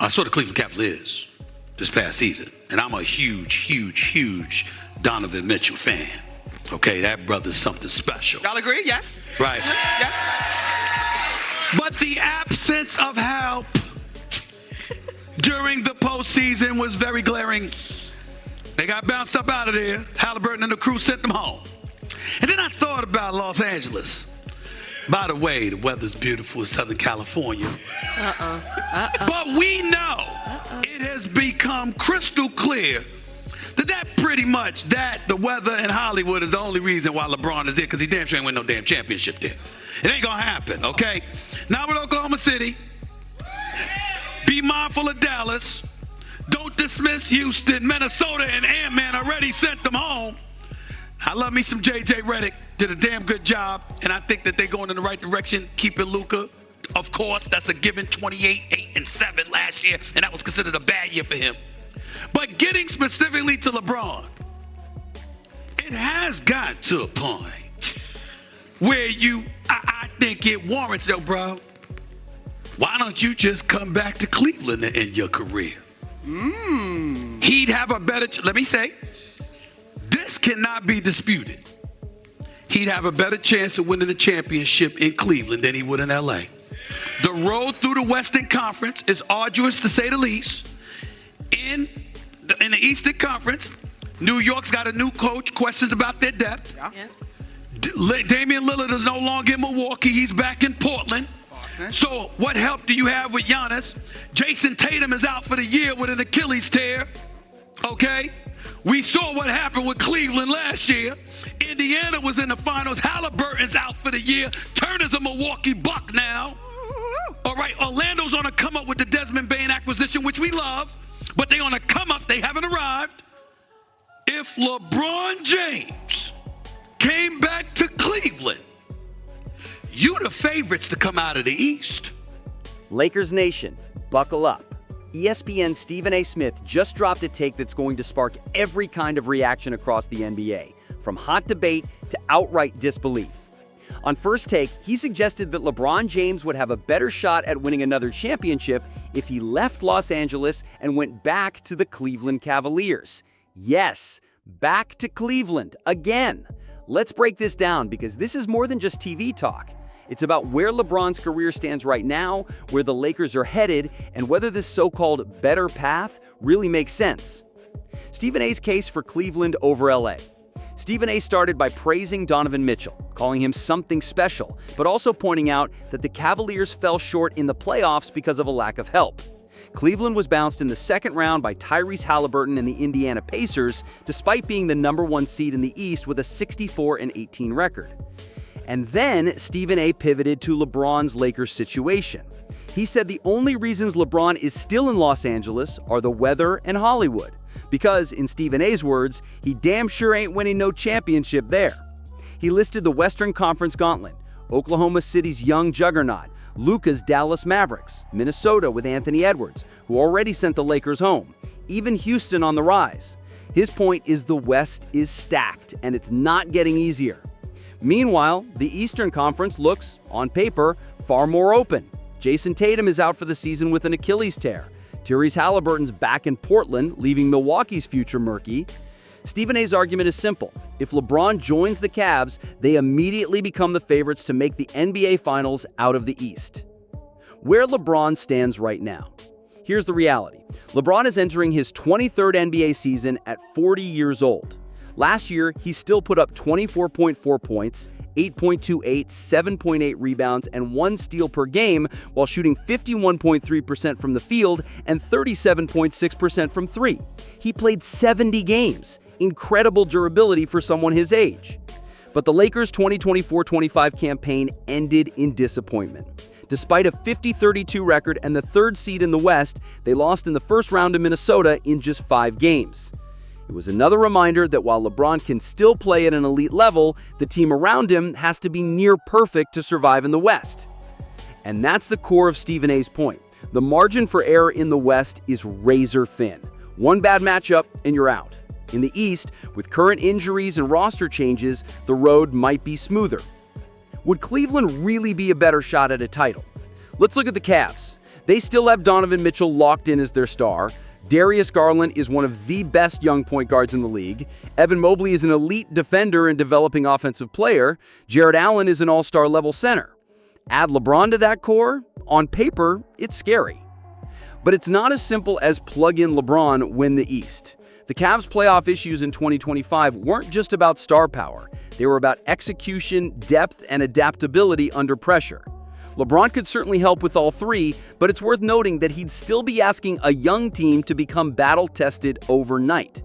I saw the Cleveland Cavaliers this past season, and I'm a huge Donovan Mitchell fan. Okay, that brother's something special. Y'all agree? Yes? Right. Yes? But the absence of help during the postseason was very glaring. They got bounced up out of there. Halliburton and the crew sent them home. And then I thought about Los Angeles. By the way, the weather's beautiful in Southern California. But we know it has become crystal clear that the weather in Hollywood is the only reason why LeBron is there, because he damn sure ain't win no damn championship there. It ain't gonna happen, okay? Now with Oklahoma City, be mindful of Dallas. Don't dismiss Houston. Minnesota and Ant-Man already sent them home. I love me some J.J. Redick. Did a damn good job, and I think that they're going in the right direction. Keeping Luka, of course, that's a given. 28, 8, and 7 last year, and that was considered a bad year for him. But getting specifically to LeBron, it has got to a point where I think it warrants, yo, bro, why don't you just come back to Cleveland to end your career? He'd have a better, let me say, this cannot be disputed. He'd have a better chance of winning the championship in Cleveland than he would in L.A. The road through the Western Conference is arduous, to say the least. In the Eastern Conference, New York's got a new coach, questions about their depth. Yeah. Damian Lillard is no longer in Milwaukee. He's back in Portland. So what help do you have with Giannis? Jason Tatum is out for the year with an Achilles tear. Okay? We saw what happened with Cleveland last year. Indiana was in the finals. Halliburton's out for the year. Turner's a Milwaukee Buck now. All right, Orlando's on a come up with the Desmond Bane acquisition, which we love, but they on a come up. They haven't arrived. If LeBron James came back to Cleveland, you the favorites to come out of the East. Lakers Nation, buckle up. ESPN's Stephen A. Smith just dropped a take that's going to spark every kind of reaction across the NBA, from hot debate to outright disbelief. On First Take, he suggested that LeBron James would have a better shot at winning another championship if he left Los Angeles and went back to the Cleveland Cavaliers. Yes, back to Cleveland again. Let's break this down, because this is more than just TV talk. It's about where LeBron's career stands right now, where the Lakers are headed, and whether this so-called better path really makes sense. Stephen A's case for Cleveland over LA. Stephen A started by praising Donovan Mitchell, calling him something special, but also pointing out that the Cavaliers fell short in the playoffs because of a lack of help. Cleveland was bounced in the second round by Tyrese Halliburton and the Indiana Pacers, despite being the #1 seed in the East with a 64-18 record. And then Stephen A pivoted to LeBron's Lakers situation. He said the only reasons LeBron is still in Los Angeles are the weather and Hollywood, because, in Stephen A's words, he damn sure ain't winning no championship there. He listed the Western Conference gauntlet, Oklahoma City's young juggernaut, Luka's Dallas Mavericks, Minnesota with Anthony Edwards, who already sent the Lakers home, even Houston on the rise. His point is the West is stacked, and it's not getting easier. Meanwhile, the Eastern Conference looks, on paper, far more open. Jason Tatum is out for the season with an Achilles tear. Tyrese Halliburton's back in Portland, leaving Milwaukee's future murky. Stephen A's argument is simple. If LeBron joins the Cavs, they immediately become the favorites to make the NBA Finals out of the East. Where LeBron stands right now. Here's the reality. LeBron is entering his 23rd NBA season at 40 years old. Last year, he still put up 24.4 points, 8.28, 7.8 rebounds, and 1 steal per game while shooting 51.3% from the field and 37.6% from 3. He played 70 games. Incredible durability for someone his age. But the Lakers' 2024-25 campaign ended in disappointment. Despite a 50-32 record and the 3rd seed in the West, they lost in the first round to Minnesota in just 5 games. It was another reminder that while LeBron can still play at an elite level, the team around him has to be near perfect to survive in the West. And that's the core of Stephen A's point. The margin for error in the West is razor thin. One bad matchup and you're out. In the East, with current injuries and roster changes, the road might be smoother. Would Cleveland really be a better shot at a title? Let's look at the Cavs. They still have Donovan Mitchell locked in as their star. Darius Garland is one of the best young point guards in the league. Evan Mobley is an elite defender and developing offensive player. Jared Allen is an all-star level center. Add LeBron to that core, on paper, it's scary. But it's not as simple as plug in LeBron, win the East. The Cavs' playoff issues in 2025 weren't just about star power. They were about execution, depth, and adaptability under pressure. LeBron could certainly help with all three, but it's worth noting that he'd still be asking a young team to become battle-tested overnight.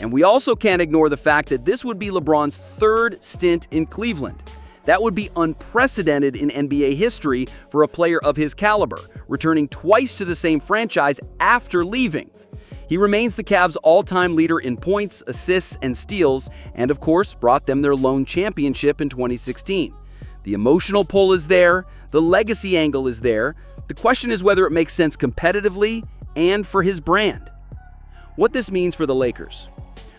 And we also can't ignore the fact that this would be LeBron's third stint in Cleveland. That would be unprecedented in NBA history for a player of his caliber, returning twice to the same franchise after leaving. He remains the Cavs' all-time leader in points, assists, and steals, and of course brought them their lone championship in 2016. The emotional pull is there, the legacy angle is there. The question is whether it makes sense competitively and for his brand. What this means for the Lakers.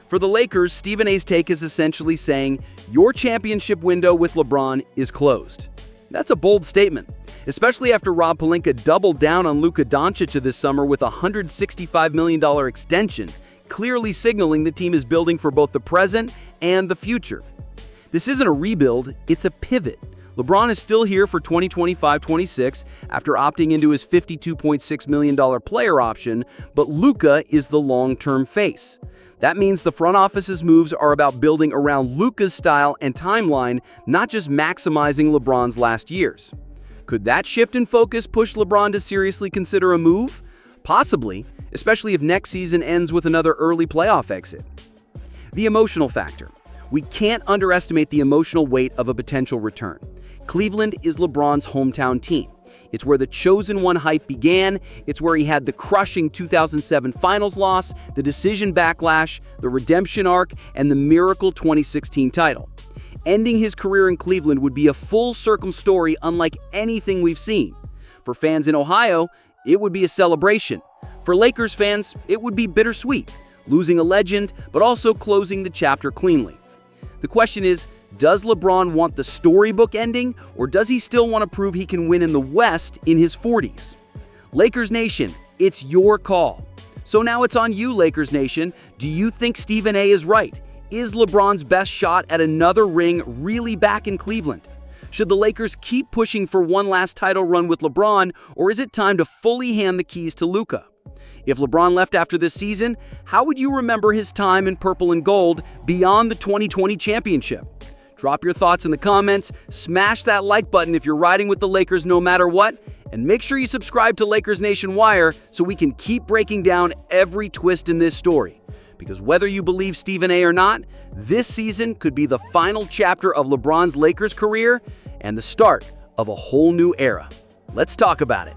For the Lakers, Stephen A's take is essentially saying, your championship window with LeBron is closed. That's a bold statement, especially after Rob Pelinka doubled down on Luka Doncic this summer with a $165 million extension, clearly signaling the team is building for both the present and the future. This isn't a rebuild, it's a pivot. LeBron is still here for 2025-26 after opting into his $52.6 million player option, but Luka is the long-term face. That means the front office's moves are about building around Luka's style and timeline, not just maximizing LeBron's last years. Could that shift in focus push LeBron to seriously consider a move? Possibly, especially if next season ends with another early playoff exit. The emotional factor. We can't underestimate the emotional weight of a potential return. Cleveland is LeBron's hometown team. It's where the chosen one hype began. It's where he had the crushing 2007 finals loss, the decision backlash, the redemption arc, and the miracle 2016 title. Ending his career in Cleveland would be a full-circle story unlike anything we've seen. For fans in Ohio, it would be a celebration. For Lakers fans, it would be bittersweet, losing a legend, but also closing the chapter cleanly. The question is, does LeBron want the storybook ending, or does he still want to prove he can win in the West in his 40s? Lakers Nation, it's your call. So now it's on you, Lakers Nation. Do you think Stephen A is right? Is LeBron's best shot at another ring really back in Cleveland? Should the Lakers keep pushing for one last title run with LeBron, or is it time to fully hand the keys to Luka? If LeBron left after this season, how would you remember his time in purple and gold beyond the 2020 championship? Drop your thoughts in the comments, smash that like button if you're riding with the Lakers no matter what, and make sure you subscribe to Lakers Nation Wire so we can keep breaking down every twist in this story. Because whether you believe Stephen A or not, this season could be the final chapter of LeBron's Lakers career and the start of a whole new era. Let's talk about it.